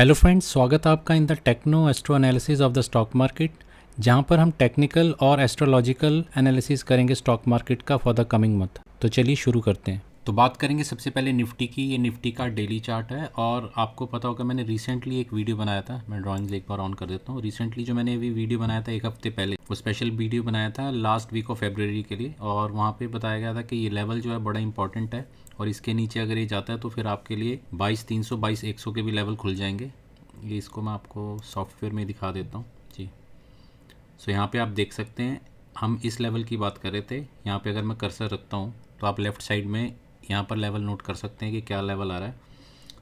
Hello friends, स्वागत है आपका in the techno astro analysis of the stock market, जहां पर हम टेक्निकल और एस्ट्रोलॉजिकल एनालिसिस करेंगे स्टॉक मार्केट का फॉर द कमिंग मंथ। तो चलिए शुरू करते हैं। तो बात करेंगे सबसे पहले निफ्टी की। ये निफ्टी का डेली चार्ट है और आपको पता होगा मैंने रिसेंटली एक वीडियो बनाया था। मैं ड्राइंग्स एक बार ऑन कर देता हूँ। रिसेंटली जो मैंने अभी वीडियो बनाया था एक हफ्ते पहले, वो स्पेशल वीडियो बनाया था लास्ट वीक ऑफ फेब्रुवरी के लिए, और वहाँ पे बताया गया था कि ये लेवल जो है बड़ा इंपॉर्टेंट है और इसके नीचे अगर ये जाता है तो फिर आपके लिए 22,300 22,100 के भी लेवल खुल जाएंगे। ये इसको मैं आपको सॉफ्टवेयर में दिखा देता हूँ जी। सो यहाँ पे आप देख सकते हैं हम इस लेवल की बात कर रहे थे। यहाँ पे अगर मैं कर्सर रखता हूँ तो आप लेफ़्ट साइड में यहाँ पर लेवल नोट कर सकते हैं कि क्या लेवल आ रहा है।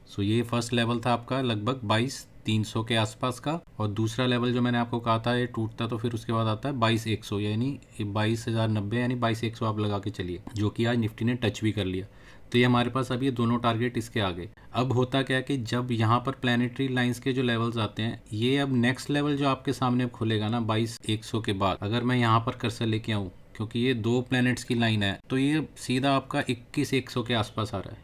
सो ये फर्स्ट लेवल था आपका लगभग 22,300 के आसपास का, और दूसरा लेवल जो मैंने आपको कहा था ये टूटता तो फिर उसके बाद आता है 22,100, यानी 22,090 यानी 22,100 आप लगा के चलिए, जो कि आज निफ्टी ने टच भी कर लिया। तो ये हमारे पास अभी दोनों टारगेट इसके आगे। अब होता क्या है कि जब यहाँ पर प्लानिटरी लाइंस के जो लेवल्स आते हैं, ये अब नेक्स्ट लेवल जो आपके सामने अब खुलेगा ना 22,100 के बाद, अगर मैं यहाँ पर कर्सर लेके आऊँ, क्योंकि ये दो प्लैनेट्स की लाइन है, तो ये सीधा आपका 21,100 के आसपास आ रहा है,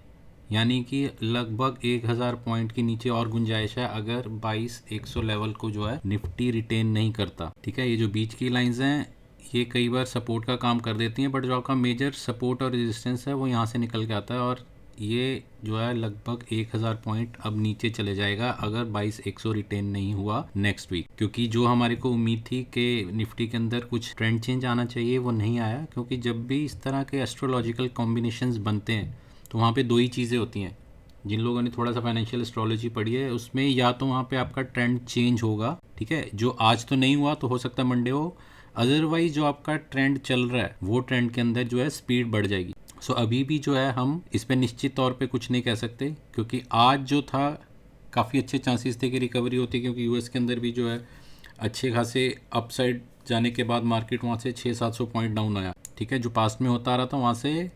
यानी कि लगभग 1,000 पॉइंट के नीचे और गुंजाइश है अगर 22,100 लेवल को जो है निफ्टी रिटेन नहीं करता। ठीक है, ये जो बीच की लाइंस हैं ये कई बार सपोर्ट का काम कर देती हैं, बट जो आपका मेजर सपोर्ट और रेजिस्टेंस है वो यहाँ से निकल के आता है, और ये जो है लगभग 1,000 पॉइंट अब नीचे चले जाएगा अगर 22,100 रिटेन नहीं हुआ नेक्स्ट वीक। क्योंकि जो हमारे को उम्मीद थी कि निफ्टी के अंदर कुछ ट्रेंड चेंज आना चाहिए वो नहीं आया, क्योंकि जब भी इस तरह के एस्ट्रोलॉजिकल कॉम्बिनेशंस बनते हैं तो वहाँ पे दो ही चीज़ें होती हैं। जिन लोगों ने थोड़ा सा फाइनेंशियल एस्ट्रोलॉजी पढ़ी है उसमें या तो वहाँ पे आपका ट्रेंड चेंज होगा, ठीक है, जो आज तो नहीं हुआ तो हो सकता है मंडे हो, अदरवाइज जो आपका ट्रेंड चल रहा है वो ट्रेंड के अंदर जो है स्पीड बढ़ जाएगी। सो अभी भी जो है हम इस पर निश्चित तौर पे कुछ नहीं कह सकते, क्योंकि आज जो था काफ़ी अच्छे चांसेस थे कि रिकवरी होती, क्योंकि यूएस के अंदर भी जो है अच्छे खासे अपसाइड जाने के बाद मार्केट वहाँ से 600-700 पॉइंट डाउन आया। ठीक है, जो पास्ट में होता आ रहा था वहाँ से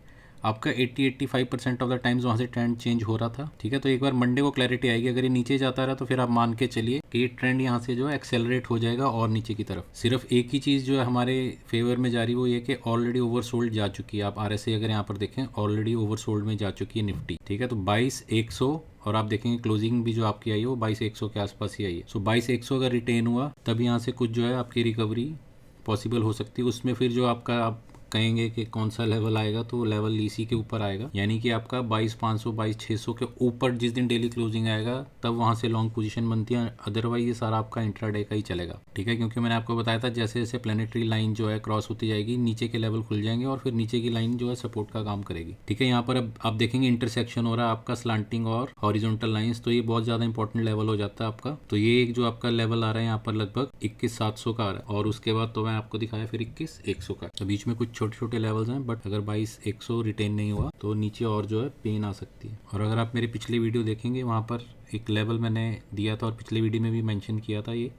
आपका 80-85% ऑफ द टाइम्स वहाँ से ट्रेंड चेंज हो रहा था। ठीक है, तो एक बार मंडे को क्लैरिटी आएगी, अगर ये नीचे जाता रहा तो फिर आप मान के चलिए कि ये ट्रेंड यहाँ से जो है एक्सेलरेट हो जाएगा और नीचे की तरफ। सिर्फ एक ही चीज़ जो है हमारे फेवर में जा रही वो ये कि ऑलरेडी ओवरसोल्ड जा चुकी है। आप RSI अगर यहाँ पर देखें ऑलरेडी ओवरसोल्ड में जा चुकी है निफ्टी। ठीक है, तो 22,100, और आप देखेंगे क्लोजिंग भी जो आपकी आई है वो 22,100 के आसपास ही आई है। सो 22,100 अगर रिटेन हुआ तब यहाँ से कुछ जो है आपकी रिकवरी पॉसिबल हो सकती है। उसमें फिर जो आपका आप कहेंगे कि कौन सा लेवल आएगा, तो लेवल इसी के ऊपर आएगा, यानी कि आपका 22,500 22,600 के ऊपर जिस दिन डेली क्लोजिंग आएगा तब वहां से लॉन्ग पोजीशन बनती है। अदरवाइज ये सारा आपका इंट्राडे का ही चलेगा। ठीक है, क्योंकि मैंने आपको बताया था जैसे जैसे प्लानिटरी लाइन जो है क्रॉस होती जाएगी नीचे के लेवल खुल जाएंगे और फिर नीचे की लाइन जो है सपोर्ट का काम करेगी। ठीक है, यहाँ पर अब आप देखेंगे इंटरसेक्शन हो रहा है आपका स्लांटिंग और हॉरिजॉन्टल लाइंस, तो ये बहुत ज्यादा इंपॉर्टेंट लेवल हो जाता है आपका। तो ये एक जो आपका लेवल आ रहा है यहाँ पर लगभग 21,700 का आ रहा है, और उसके बाद तो मैं आपको दिखाया फिर 21,100 का। तो बीच में कुछ छोटे छोटे लेवल्स हैं, बट अगर 22,100 रिटेन नहीं हुआ तो नीचे और जो है पेन आ सकती है। और अगर आप मेरी पिछली वीडियो देखेंगे वहाँ पर एक लेवल मैंने दिया था और पिछली वीडियो में भी मेंशन किया था, ये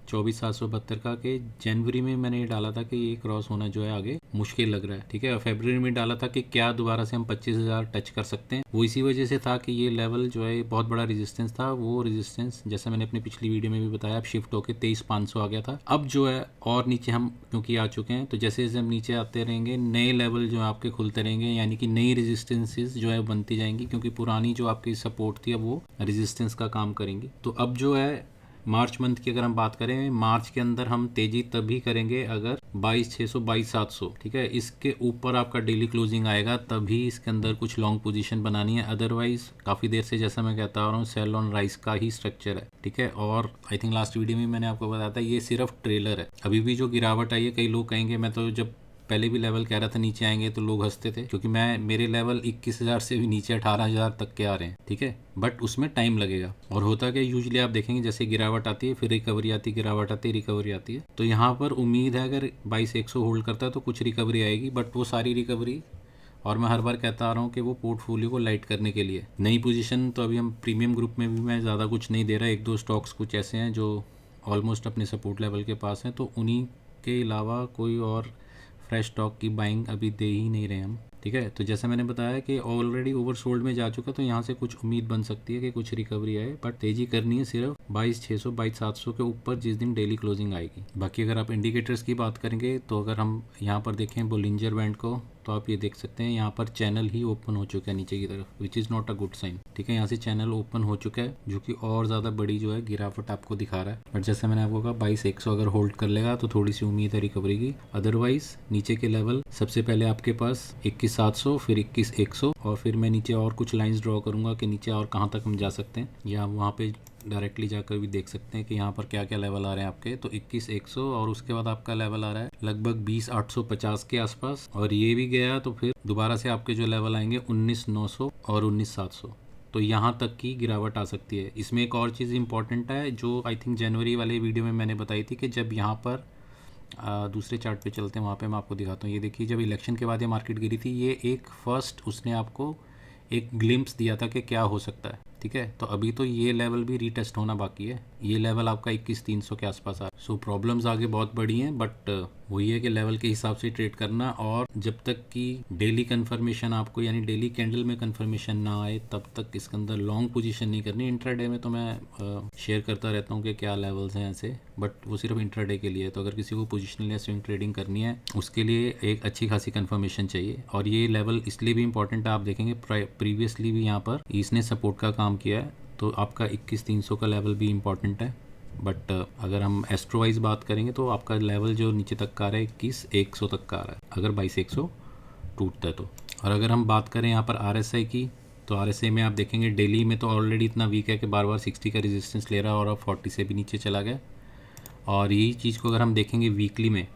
24,772 का, कि जनवरी में मैंने ये डाला था कि ये क्रॉस होना जो है आगे मुश्किल लग रहा है। ठीक है, और फरवरी में डाला था कि क्या दोबारा से हम 25,000 टच कर सकते हैं। वो इसी वजह से था कि ये लेवल जो है बहुत बड़ा रेजिस्टेंस था। वो रेजिस्टेंस जैसे मैंने अपनी पिछली वीडियो में भी बताया अब शिफ्ट होकर 23,500 आ गया था। अब जो है और नीचे हम क्योंकि आ चुके हैं, तो जैसे जैसे हम नीचे आते रहेंगे नए लेवल जो है आपके खुलते रहेंगे, यानी कि नई रेजिस्टेंसेज जो है बनती जाएंगी, क्योंकि पुरानी जो आपकी सपोर्ट थी अब वो रेजिस्टेंस का काम करेंगी। तो अब जो है मार्च मंथ की अगर हम बात करें, मार्च के अंदर हम तेजी तभी करेंगे अगर 22,600 22,700, ठीक है, इसके ऊपर आपका डेली क्लोजिंग आएगा, तभी इसके अंदर कुछ लॉन्ग पोजीशन बनानी है। अदरवाइज काफ़ी देर से जैसा मैं कहता आ रहा हूँ सेल ऑन राइस का ही स्ट्रक्चर है। ठीक है, और आई थिंक लास्ट वीडियो में मैंने आपको बताया था ये सिर्फ ट्रेलर है। अभी भी जो गिरावट आई है, कई लोग कहेंगे, मैं तो जब पहले भी लेवल कह रहा था नीचे आएंगे तो लोग हंसते थे, क्योंकि मेरे लेवल 21,000 से भी नीचे 18,000 तक के आ रहे हैं। ठीक है, बट उसमें टाइम लगेगा। और होता क्या यूजुअली आप देखेंगे जैसे गिरावट आती है फिर रिकवरी आती है, गिरावट आती है रिकवरी आती है। तो यहाँ पर उम्मीद है अगर 22,100 होल्ड करता है तो कुछ रिकवरी आएगी, बट वो सारी रिकवरी, और मैं हर बार कहता आ रहा हूँ कि वो पोर्टफोलियो को लाइट करने के लिए नई पोजीशन। तो अभी हम प्रीमियम ग्रुप में भी मैं ज़्यादा कुछ नहीं दे रहा, एक दो स्टॉक्स कुछ ऐसे हैं जो ऑलमोस्ट अपने सपोर्ट लेवल के पास हैं, तो उन्हीं के अलावा कोई और फ्रेश स्टॉक की बाइंग अभी दे ही नहीं रहे हम। ठीक है, तो जैसे मैंने बताया कि ऑलरेडी ओवरसोल्ड में जा चुका, तो यहाँ से कुछ उम्मीद बन सकती है कि कुछ रिकवरी आए, बट तेजी करनी है सिर्फ 22,600 22,700 के ऊपर जिस दिन डेली क्लोजिंग आएगी। बाकी अगर आप इंडिकेटर्स की बात करेंगे तो अगर हम यहाँ पर देखें बोलिंजर बैंड को, तो आप ये देख सकते हैं यहाँ पर चैनल ही ओपन हो चुका है नीचे की तरफ, which is not a good sign. ठीक है, यहाँ से चैनल ओपन हो चुका है जो कि और ज़्यादा बड़ी जो है गिरावट आपको दिखा रहा है। बट जैसे मैंने आपको कहा 22,100 अगर होल्ड कर लेगा तो थोड़ी सी उम्मीद है रिकवरी की। अदरवाइज नीचे के लेवल सबसे पहले आपके पास 21,700, फिर 21,100 और फिर मैं नीचे और कुछ लाइन्स ड्रॉ करूँगा कि नीचे और कहाँ तक हम जा सकते हैं, या वहाँ पे डायरेक्टली जाकर भी देख सकते हैं कि यहाँ पर क्या क्या लेवल आ रहे हैं आपके। तो 21,100 और उसके बाद आपका लेवल आ रहा है लगभग 20,850 के आसपास, और ये भी गया तो फिर दोबारा से आपके जो लेवल आएंगे 19,900 और 19,700। तो यहाँ तक की गिरावट आ सकती है। इसमें एक और चीज़ इंपॉर्टेंट है जो आई थिंक जनवरी वाले वीडियो में मैंने बताई थी कि जब यहाँ पर दूसरे चार्ट पे चलते हैं, वहाँ पे मैं आपको दिखाता हूँ। ये देखिए, जब इलेक्शन के बाद ये मार्केट गिरी थी, ये एक फर्स्ट उसने आपको एक ग्लिम्स दिया था कि क्या हो सकता है। ठीक है, तो अभी तो ये लेवल भी रीटेस्ट होना बाकी है। ये लेवल आपका 21,300 के आसपास आ। सो प्रॉब्लम्स आगे बहुत बड़ी हैं, बट वही है कि लेवल के हिसाब से ट्रेड करना, और जब तक कि डेली कंफर्मेशन आपको यानी डेली कैंडल में कंफर्मेशन ना आए तब तक इसके अंदर लॉन्ग पोजीशन नहीं करनी। इंट्राडे में तो मैं शेयर करता रहता हूँ कि क्या लेवल्स हैं ऐसे, बट वो सिर्फ इंट्राडे के लिए। तो अगर किसी को पोजिशनल या स्विंग ट्रेडिंग करनी है उसके लिए एक अच्छी खासी कंफर्मेशन चाहिए। और ये लेवल इसलिए भी इंपॉर्टेंट है, आप देखेंगे प्रीवियसली भी यहाँ पर इसने सपोर्ट का काम किया है, तो आपका 21,300 का लेवल भी इंपॉर्टेंट है। बट अगर हम एस्ट्रो वाइज बात करेंगे तो आपका लेवल जो नीचे तक का आ रहा है 21,100 तक का आ रहा है, अगर 22,100 टूटता है तो। और अगर हम बात करें यहाँ पर RSI की, तो RSI में आप देखेंगे डेली में तो ऑलरेडी इतना वीक है कि बार बार 60 का रेजिस्टेंस ले रहा है और अब 40 से भी नीचे चला गया। और यही चीज़ को अगर हम देखेंगे वीकली में,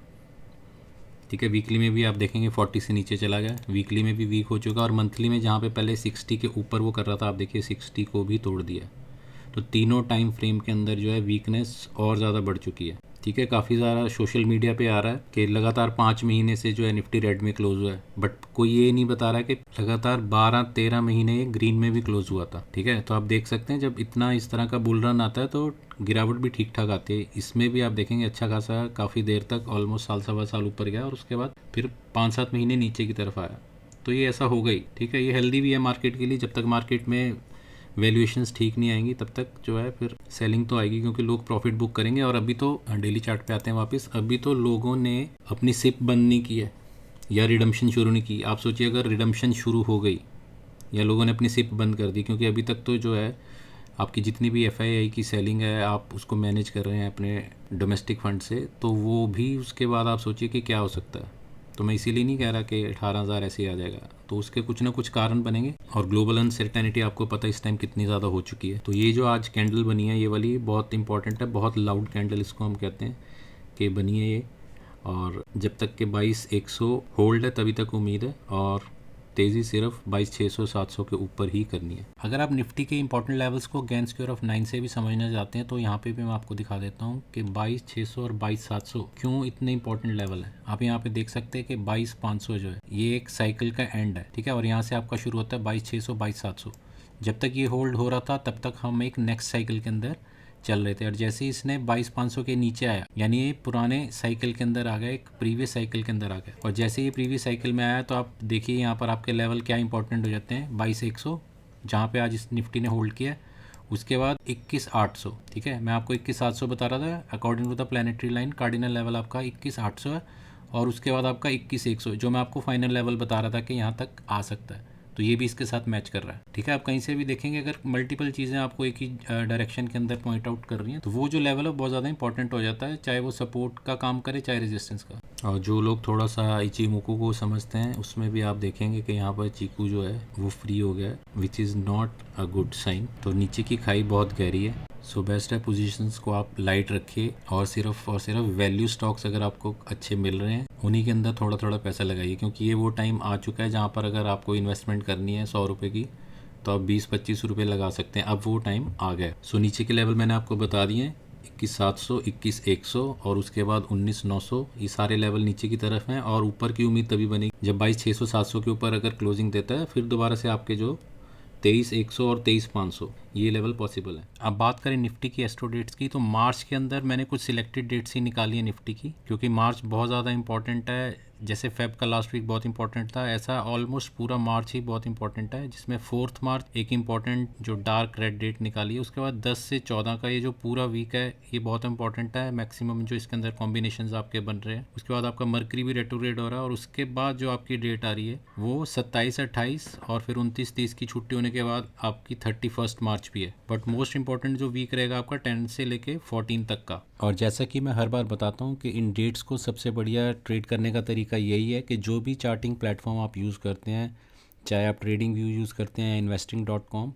ठीक है, वीकली में भी आप देखेंगे 40 से नीचे चला गया, वीकली में भी वीक हो चुका। और मंथली में जहाँ पे पहले 60 के ऊपर वो कर रहा था, आप देखिए 60 को भी तोड़ दिया। तो तीनों टाइम फ्रेम के अंदर जो है वीकनेस और ज़्यादा बढ़ चुकी है। ठीक है, काफ़ी ज़्यादा सोशल मीडिया पे आ रहा है कि लगातार 5 महीने से जो है निफ्टी रेड में क्लोज हुआ है, बट कोई ये नहीं बता रहा है कि लगातार 12-13 महीने ग्रीन में भी क्लोज हुआ था। ठीक है, तो आप देख सकते हैं जब इतना इस तरह का बुल रन आता है तो गिरावट भी ठीक ठाक आती है। इसमें भी आप देखेंगे अच्छा खासा काफ़ी देर तक ऑलमोस्ट साल सवा साल ऊपर गया और उसके बाद फिर 5-7 महीने नीचे की तरफ आया। तो ये ऐसा हो गई। ठीक है, ये हेल्दी भी है मार्केट के लिए। जब तक मार्केट में वैल्यूएशंस ठीक नहीं आएंगी तब तक जो है फिर सेलिंग तो आएगी, क्योंकि लोग प्रॉफिट बुक करेंगे। और अभी तो डेली चार्ट पे आते हैं वापस, अभी तो लोगों ने अपनी सिप बंद नहीं की है या रिडम्पशन शुरू नहीं की। आप सोचिए अगर रिडम्पशन शुरू हो गई या लोगों ने अपनी सिप बंद कर दी, क्योंकि अभी तक तो जो है आपकी जितनी भी FII की सेलिंग है आप उसको मैनेज कर रहे हैं अपने डोमेस्टिक फंड से, तो वो भी उसके बाद आप सोचिए कि क्या हो सकता है। तो मैं इसीलिए नहीं कह रहा कि 18,000 ऐसे ही आ जाएगा, तो उसके कुछ ना कुछ कारण बनेंगे। और ग्लोबल अनसर्टेनिटी आपको पता है इस टाइम कितनी ज़्यादा हो चुकी है। तो ये जो आज कैंडल बनी है ये वाली बहुत इंपॉर्टेंट है, बहुत लाउड कैंडल इसको हम कहते हैं कि बनी है ये। और जब तक के 22,100 होल्ड है तभी तक उम्मीद है, और तेज़ी सिर्फ 22,600-700 के ऊपर ही करनी है। अगर आप निफ्टी के इंपॉर्टेंट लेवल्स को गैन स्क्वायर ऑफ 9 से भी समझना चाहते हैं तो यहाँ पे भी मैं आपको दिखा देता हूँ कि 22,600 और 22,700 क्यों इतने इंपॉर्टेंट लेवल है। आप यहाँ पे देख सकते हैं कि 22,500 जो है ये एक साइकिल का एंड है। ठीक है, और यहाँ से आपका शुरू होता है 22,600 22,700। जब तक ये होल्ड हो रहा था तब तक हम एक नेक्स्ट साइकिल के अंदर चल रहे थे, और जैसे ही इसने 22,500 के नीचे आया यानी ये पुराने साइकिल के अंदर आ गया, एक प्रीवियस साइकिल के अंदर आ गया। और जैसे ये प्रीवियस साइकिल में आया तो आप देखिए यहाँ पर आपके लेवल क्या इंपॉर्टेंट हो जाते हैं। 22,100 जहाँ पे आज इस निफ्टी ने होल्ड किया, उसके बाद 21,800। ठीक है, मैं आपको 21,700 बता रहा था according to the planetary line. Cardinal level आपका 21,800 है, और उसके बाद आपका 21,100 जो मैं आपको फाइनल लेवल बता रहा था कि यहाँ तक आ सकता है। तो ये भी इसके साथ मैच कर रहा है। ठीक है, आप कहीं से भी देखेंगे अगर मल्टीपल चीज़ें आपको एक ही डायरेक्शन के अंदर पॉइंट आउट कर रही हैं तो वो जो लेवल है बहुत ज़्यादा इंपॉर्टेंट हो जाता है, चाहे वो सपोर्ट का काम करे चाहे रेजिस्टेंस का। और जो लोग थोड़ा सा इचीमोकू को समझते हैं उसमें भी आप देखेंगे कि यहाँ पर चीकू जो है वो फ्री हो गया, which is not a good sign. तो नीचे की खाई बहुत गहरी है। सो बेस्ट है पोजीशंस को आप लाइट रखिए, और सिर्फ वैल्यू स्टॉक्स अगर आपको अच्छे मिल रहे हैं उन्हीं के अंदर थोड़ा थोड़ा पैसा लगाइए, क्योंकि ये वो टाइम आ चुका है जहाँ पर अगर आपको इन्वेस्टमेंट करनी है 100 रुपये की तो आप 20-25 रुपये लगा सकते हैं। अब वो टाइम आ गया। सो नीचे के लेवल मैंने आपको बता दिए हैं 21,700 21,100 और उसके बाद 19,900। ये सारे लेवल नीचे की तरफ हैं, और ऊपर की उम्मीद तभी बनेगी जब 22,600 700 के ऊपर अगर क्लोजिंग देता है। फिर दोबारा से आपके जो 23,100 और 23,500 ये लेवल पॉसिबल है। अब बात करें निफ्टी की एस्ट्रो डेट्स की, तो मार्च के अंदर मैंने कुछ सिलेक्टेड डेट्स ही निकाली है निफ्टी की, क्योंकि मार्च बहुत ज़्यादा इंपॉर्टेंट है। जैसे फेब का लास्ट वीक बहुत इंपॉर्टेंट था, ऐसा ऑलमोस्ट पूरा मार्च ही बहुत इंपॉर्टेंट है, जिसमें 4 मार्च एक इंपॉर्टेंट जो डार्क रेड डेट निकाली है। उसके बाद 10 से 14 का ये जो पूरा वीक है ये बहुत इंपॉर्टेंट है, मैक्सिमम जो इसके अंदर कॉम्बिनेशन आपके बन रहे हैं। उसके बाद आपका मर्करी भी रेट्रोग्रेड हो रहा है, और उसके बाद जो आपकी डेट आ रही है वो 27, 28 और फिर 29, 30 की छुट्टी होने के बाद आपकी 31 मार्च भी है। बट मोस्ट इंपॉर्टेंट जो वीक रहेगा आपका 10 से लेके 14 तक का। और जैसा कि मैं हर बार बताता हूँ कि इन डेट्स को सबसे बढ़िया ट्रेड करने का तरीका यही है कि जो भी चार्टिंग प्लेटफॉर्म आप यूज़ करते हैं, चाहे आप ट्रेडिंग व्यू यूज़ करते हैं, investing.com,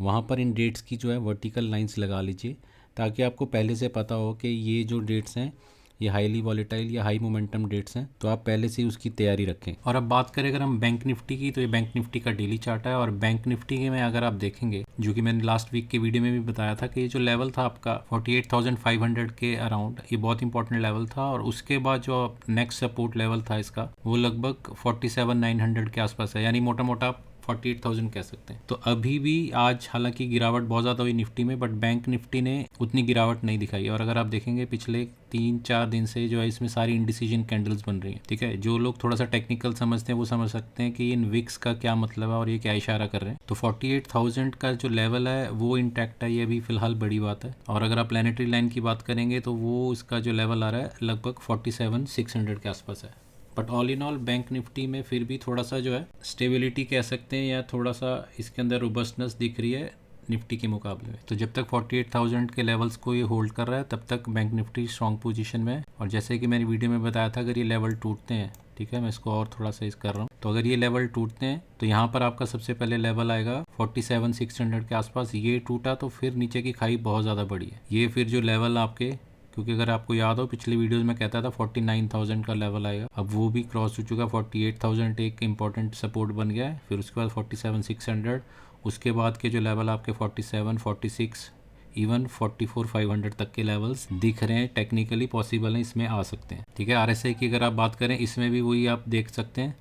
वहाँ पर इन डेट्स की जो है वर्टिकल लाइंस लगा लीजिए, ताकि आपको पहले से पता हो कि ये जो डेट्स हैं ये हाईली वॉलेटाइल या हाई मोमेंटम डेट्स हैं, तो आप पहले से ही उसकी तैयारी रखें। और अब बात करें अगर हम बैंक निफ्टी की, तो ये बैंक निफ्टी का डेली चार्ट है। और बैंक निफ्टी के में अगर आप देखेंगे, जो कि मैंने लास्ट वीक के वीडियो में भी बताया था कि ये जो लेवल था आपका 48,500 के अराउंड, ये बहुत इंपॉर्टेंट लेवल था। और उसके बाद जो नेक्स्ट सपोर्ट लेवल था इसका वो लगभग 47,900 के आसपास है, यानी मोटा मोटा 48,000 कह सकते हैं। तो अभी भी आज हालांकि गिरावट बहुत ज़्यादा हुई निफ्टी में, बट बैंक निफ्टी ने उतनी गिरावट नहीं दिखाई। और अगर आप देखेंगे पिछले 3-4 दिन से जो है इसमें सारी इंडिसीजन कैंडल्स बन रही हैं, ठीक है। जो लोग थोड़ा सा टेक्निकल समझते हैं वो समझ सकते हैं कि इन विक्स का क्या मतलब है और ये क्या इशारा कर रहे हैं। तो 48,000 का जो लेवल है वो इंटैक्ट है, ये भी फिलहाल बड़ी बात है। और अगर आप प्लानिटरी लाइन की बात करेंगे तो वो इसका जो लेवल आ रहा है लगभग 47,600 के आसपास है। But all in all bank Nifty में फिर भी थोड़ा सा जो है स्टेबिलिटी कह सकते हैं, या थोड़ा सा इसके अंदर रोबस्टनेस दिख रही है निफ्टी के मुकाबले में। तो जब तक 48,000 के लेवल्स को ये होल्ड कर रहा है तब तक बैंक निफ्टी स्ट्रॉन्ग पोजीशन में है। और जैसे कि मैंने वीडियो में बताया था, अगर ये लेवल टूटते हैं, ठीक है, मैं इसको और थोड़ा सा इस कर रहा हूँ, तो अगर ये लेवल टूटते हैं तो यहाँ पर आपका सबसे पहले लेवल आएगा 47,600 के आसपास। ये टूटा तो फिर नीचे की खाई बहुत ज़्यादा बड़ी है। ये फिर जो लेवल आपके, क्योंकि अगर आपको याद हो पिछले वीडियोस में कहता था 49,000 का लेवल आएगा, अब वो भी क्रॉस हो चुका। 48,000 एक इंपॉर्टेंट सपोर्ट बन गया है। फिर उसके बाद 47,600, उसके बाद के जो लेवल आपके 47, 46, इवन 44,500 तक के लेवल्स दिख रहे हैं, टेक्निकली पॉसिबल है, इसमें आ सकते हैं, ठीक है। RSI की अगर आप बात करें, इसमें भी वही आप देख सकते हैं,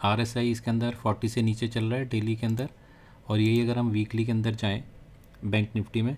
RSI इसके अंदर 40 से नीचे चल रहा है डेली के अंदर। और यही अगर हम वीकली के अंदर जाएँ बैंक निफ्टी में,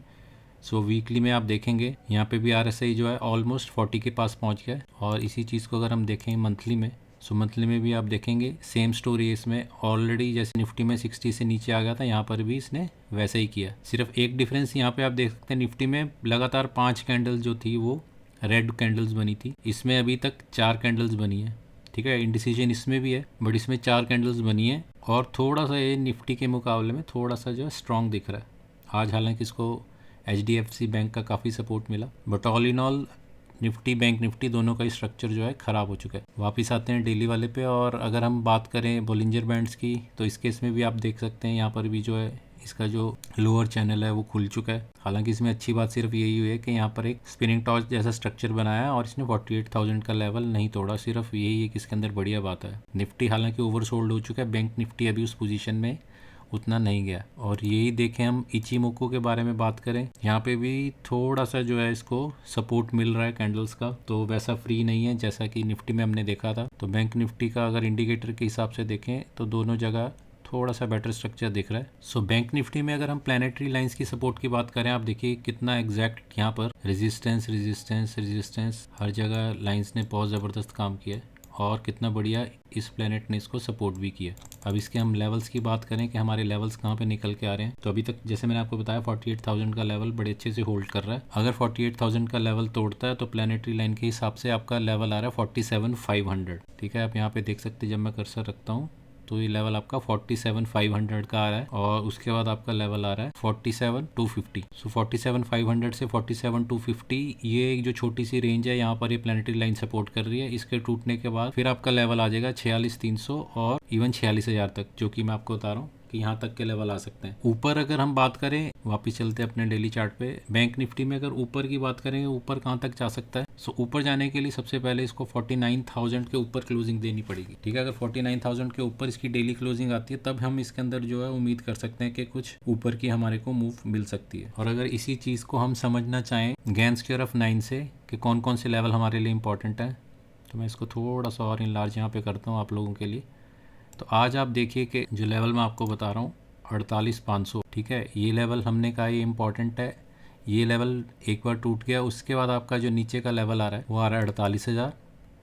सो वीकली में आप देखेंगे यहाँ पे भी RSI जो है ऑलमोस्ट 40 के पास पहुँच गया है। और इसी चीज़ को अगर हम देखें मंथली में, सो मंथली में भी आप देखेंगे सेम स्टोरी है इसमें। ऑलरेडी जैसे निफ्टी में 60 से नीचे आ गया था, यहाँ पर भी इसने वैसे ही किया। सिर्फ एक डिफरेंस यहाँ पे आप देख सकते हैं, निफ्टी में लगातार 5 कैंडल्स जो थी वो रेड कैंडल्स बनी थी, इसमें अभी तक 4 कैंडल्स बनी है, ठीक है। इंडिसीजन इसमें भी है, बट इसमें 4 कैंडल्स बनी है। और थोड़ा सा ये निफ्टी के मुकाबले में थोड़ा सा जो है स्ट्रॉन्ग दिख रहा है। आज हालांकि इसको HDFC बैंक का काफ़ी सपोर्ट मिला, but all in all Nifty bank Nifty दोनों का स्ट्रक्चर जो है ख़राब हो चुका है। वापस आते हैं डेली वाले पे, और अगर हम बात करें बोलिंजर बैंड्स की, तो इस केस में भी आप देख सकते हैं यहाँ पर भी जो है इसका जो लोअर चैनल है वो खुल चुका है। हालांकि इसमें अच्छी बात सिर्फ यही हुई है कि यहाँ पर एक स्पिनिंग टॉर्च जैसा स्ट्रक्चर बनाया है और इसने 48,000 का लेवल नहीं तोड़ा, सिर्फ यही है कि इसके अंदर बढ़िया बात है। निफ्टी हालांकि ओवरसोल्ड हो चुका है, बैंक निफ्टी अभी उस पोजीशन में उतना नहीं गया। और यही देखें हम इचिमोको के बारे में बात करें, यहाँ पे भी थोड़ा सा जो है इसको सपोर्ट मिल रहा है कैंडल्स का, तो वैसा फ्री नहीं है जैसा कि निफ्टी में हमने देखा था। तो बैंक निफ्टी का अगर इंडिकेटर के हिसाब से देखें तो दोनों जगह थोड़ा सा बेटर स्ट्रक्चर दिख रहा है। सो बैंक निफ्टी में अगर हम प्लानिटरी लाइंस की सपोर्ट की बात करें, आप देखिए कितना एग्जैक्ट यहाँ पर रेजिस्टेंस रेजिस्टेंस रेजिस्टेंस हर जगह लाइंस ने बहुत ज़बरदस्त काम किया है, और कितना बढ़िया इस प्लेनेट ने इसको सपोर्ट भी किया। अब इसके हम लेवल्स की बात करें कि हमारे लेवल्स कहाँ पे निकल के आ रहे हैं, तो अभी तक जैसे मैंने आपको बताया 48,000 का लेवल बड़े अच्छे से होल्ड कर रहा है। अगर 48,000 का लेवल तोड़ता है तो प्लानिटरी लाइन के हिसाब से आपका लेवल आ रहा है 47,500, ठीक है। आप यहाँ पे देख सकते हैं, जब मैं कर्सर रखता हूँ तो ये लेवल आपका 47,500 का आ रहा है, और उसके बाद आपका लेवल आ रहा है 47,250। सो 47,500 से 47,250 ये एक जो छोटी सी रेंज है, यहाँ पर ये प्लानिटरी लाइन सपोर्ट कर रही है। इसके टूटने के बाद फिर आपका लेवल आ जाएगा 46,300 और इवन 46,000 तक, जो कि मैं आपको बता रहा हूँ कि यहाँ तक के लेवल आ सकते हैं। ऊपर अगर हम बात करें, वापस चलते हैं अपने डेली चार्ट पे, बैंक निफ्टी में अगर ऊपर की बात करेंगे, ऊपर कहाँ तक जा सकता है। सो ऊपर जाने के लिए सबसे पहले इसको 49,000 के ऊपर क्लोजिंग देनी पड़ेगी, ठीक है। अगर 49,000 के ऊपर इसकी डेली क्लोजिंग आती है तब हम इसके अंदर जो है उम्मीद कर सकते हैं कि कुछ ऊपर की हमारे को मूव मिल सकती है। और अगर इसी चीज़ को हम समझना चाहें गैन स्क्वायर ऑफ 9 से कि कौन कौन से लेवल हमारे लिए इंपॉर्टेंट है, तो मैं इसको थोड़ा सा और इनलार्ज यहाँ पे करता हूँ आप लोगों के लिए। तो आज आप देखिए कि जो लेवल मैं आपको बता रहा हूँ, 48,500, ठीक है। ये लेवल हमने कहा ये इंपॉर्टेंट है, ये लेवल एक बार टूट गया, उसके बाद आपका जो नीचे का लेवल आ रहा है वो आ रहा है 48,000,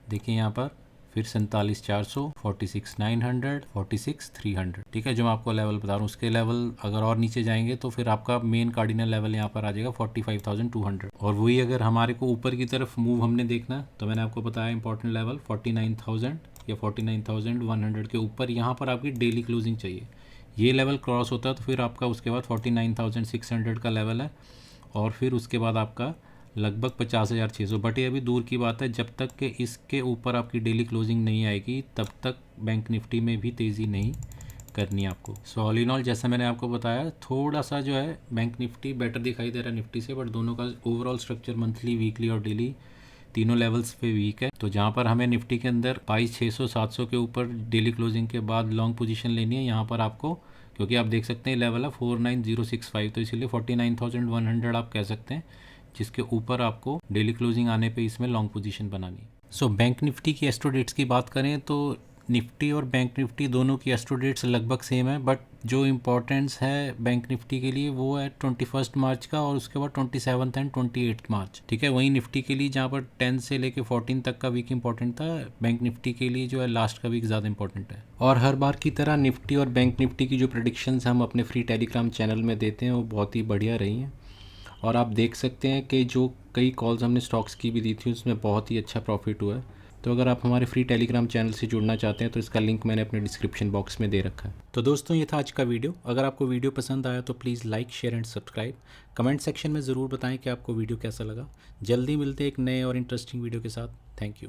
देखिए यहाँ पर, फिर 47,400, 46,900, 46,300, ठीक है। जो मैं आपको लेवल बता रहा हूँ उसके लेवल अगर और नीचे जाएंगे तो फिर आपका मेन कार्डिनल लेवल यहाँ पर आ जाएगा 45,200। और वही अगर हमारे को ऊपर की तरफ मूव हमने देखना तो मैंने आपको बताया इंपॉर्टेंट लेवल 49,000 या 49,100 के ऊपर यहाँ पर आपकी डेली क्लोजिंग चाहिए। ये लेवल क्रॉस होता है तो फिर आपका उसके बाद 49,600 का लेवल है, और फिर उसके बाद आपका लगभग 50,600। बट ये अभी दूर की बात है, जब तक कि इसके ऊपर आपकी डेली क्लोजिंग नहीं आएगी तब तक बैंक निफ्टी में भी तेज़ी नहीं करनी आपको। सो ऑल इन ऑल जैसा मैंने आपको बताया, थोड़ा सा जो है बैंक निफ्टी बेटर दिखाई दे रहा है निफ्टी से, बट दोनों का ओवरऑल स्ट्रक्चर मंथली, वीकली और डेली तीनों लेवल्स पे वीक है। तो जहाँ पर हमें निफ्टी के अंदर 22,600 700 के ऊपर डेली क्लोजिंग के बाद लॉन्ग पोजीशन लेनी है, यहाँ पर आपको, क्योंकि आप देख सकते हैं लेवल है 49,065, तो इसीलिए 49,100 आप कह सकते हैं, जिसके ऊपर आपको डेली क्लोजिंग आने पे इसमें लॉन्ग पोजीशन बनानी है। सो बैंक निफ्टी की एस्ट्रोडेट्स की बात करें तो निफ्टी और बैंक निफ्टी दोनों की एस्ट्रोडेट्स लगभग सेम है, बट जो इम्पोर्टेंस है बैंक निफ्टी के लिए वो है 21 मार्च का, और उसके बाद 27 एंड 28 मार्च, ठीक है। वहीं निफ्टी के लिए जहाँ पर 10 से लेके 14 तक का वीक इंपॉर्टेंट था, बैंक निफ्टी के लिए जो है लास्ट का वीक ज़्यादा इंपॉर्टेंट है। और हर बार की तरह निफ्टी और बैंक निफ्टी की जो प्रेडिक्शंस हम अपने फ्री टेलीग्राम चैनल में देते हैं वो बहुत ही बढ़िया रही हैं, और आप देख सकते हैं कि जो कई कॉल्स हमने स्टॉक्स की भी दी थी उसमें बहुत ही अच्छा प्रॉफिट हुआ है। तो अगर आप हमारे फ्री टेलीग्राम चैनल से जुड़ना चाहते हैं तो इसका लिंक मैंने अपने डिस्क्रिप्शन बॉक्स में दे रखा है। तो दोस्तों ये था आज का वीडियो। अगर आपको वीडियो पसंद आया तो please like, share and subscribe. Comment section में ज़रूर बताएं कि आपको वीडियो कैसा लगा। जल्दी मिलते हैं एक नए और इंटरेस्टिंग वीडियो के साथ। Thank you.